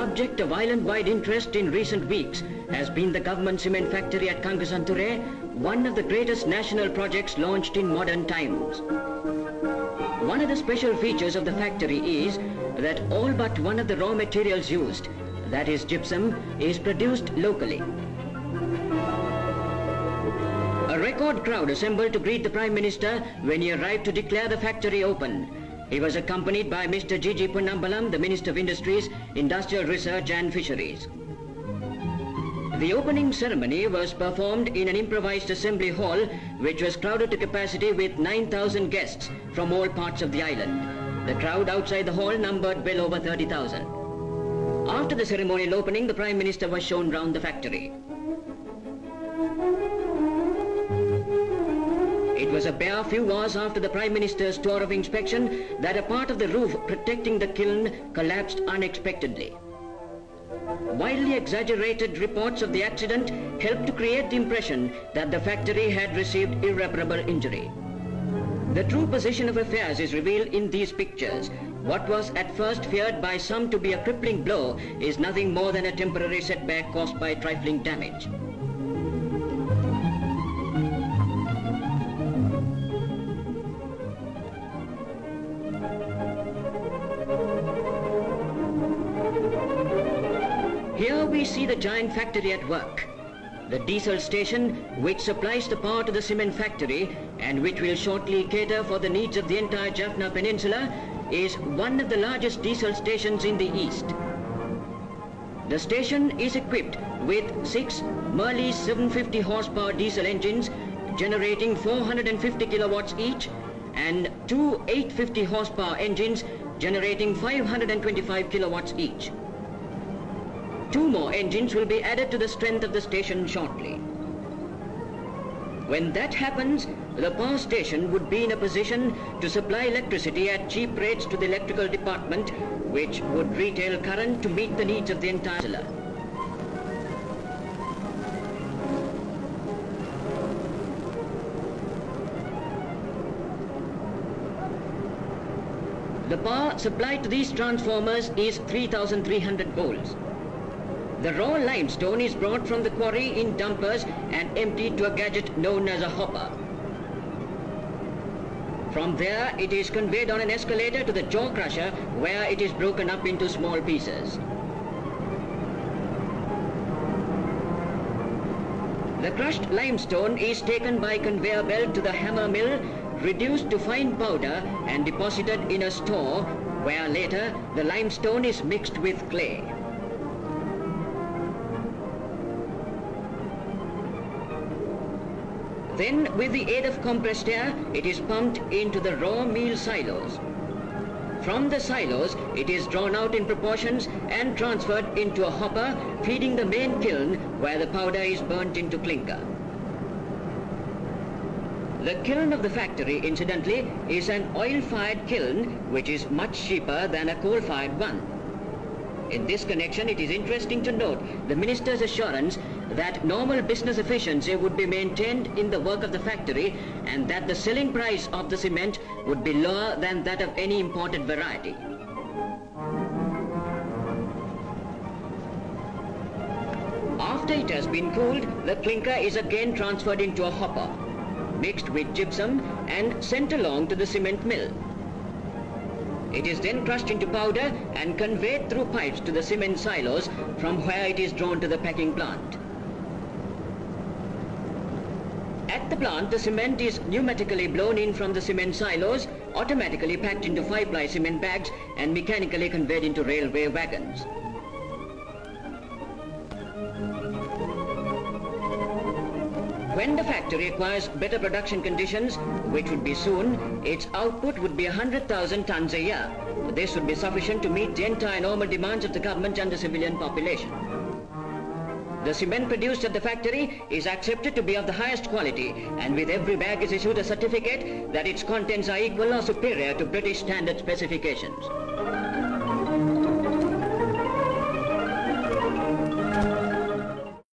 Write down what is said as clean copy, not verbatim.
subject of island-wide interest in recent weeks has been the government cement factory at Kangasanture, one of the greatest national projects launched in modern times. One of the special features of the factory is that all but one of the raw materials used, that is gypsum, is produced locally. A record crowd assembled to greet the Prime Minister when he arrived to declare the factory open. He was accompanied by Mr. G.G. Ponnambalam, the Minister of Industries, Industrial Research and Fisheries. The opening ceremony was performed in an improvised assembly hall which was crowded to capacity with 9,000 guests from all parts of the island. The crowd outside the hall numbered well over 30,000. After the ceremonial opening, the Prime Minister was shown round the factory. It was a bare few hours after the Prime Minister's tour of inspection that a part of the roof protecting the kiln collapsed unexpectedly. Widely exaggerated reports of the accident helped to create the impression that the factory had received irreparable injury. The true position of affairs is revealed in these pictures. What was at first feared by some to be a crippling blow is nothing more than a temporary setback caused by trifling damage. Here we see the giant factory at work. The diesel station, which supplies the power to the cement factory and which will shortly cater for the needs of the entire Jaffna Peninsula, is one of the largest diesel stations in the east. The station is equipped with 6 Merlis 750 horsepower diesel engines generating 450 kilowatts each and 2 850 horsepower engines generating 525 kilowatts each. 2 more engines will be added to the strength of the station shortly. When that happens, the power station would be in a position to supply electricity at cheap rates to the electrical department, which would retail current to meet the needs of the entire peninsula. The power supplied to these transformers is 3,300 volts. The raw limestone is brought from the quarry in dumpers and emptied to a gadget known as a hopper. From there, it is conveyed on an escalator to the jaw crusher, where it is broken up into small pieces. The crushed limestone is taken by conveyor belt to the hammer mill, reduced to fine powder and deposited in a store, where later the limestone is mixed with clay. Then, with the aid of compressed air, it is pumped into the raw meal silos. From the silos, it is drawn out in proportions and transferred into a hopper, feeding the main kiln, where the powder is burnt into clinker. The kiln of the factory, incidentally, is an oil-fired kiln, which is much cheaper than a coal-fired one. In this connection, it is interesting to note the Minister's assurance that normal business efficiency would be maintained in the work of the factory and that the selling price of the cement would be lower than that of any imported variety. After it has been cooled, the clinker is again transferred into a hopper, mixed with gypsum and sent along to the cement mill. It is then crushed into powder and conveyed through pipes to the cement silos, from where it is drawn to the packing plant. At the plant, the cement is pneumatically blown in from the cement silos, automatically packed into 5-ply cement bags and mechanically conveyed into railway wagons. When the factory acquires better production conditions, which would be soon, its output would be 100,000 tons a year. This would be sufficient to meet the entire normal demands of the government and the civilian population. The cement produced at the factory is accepted to be of the highest quality, and with every bag is issued a certificate that its contents are equal or superior to British standard specifications.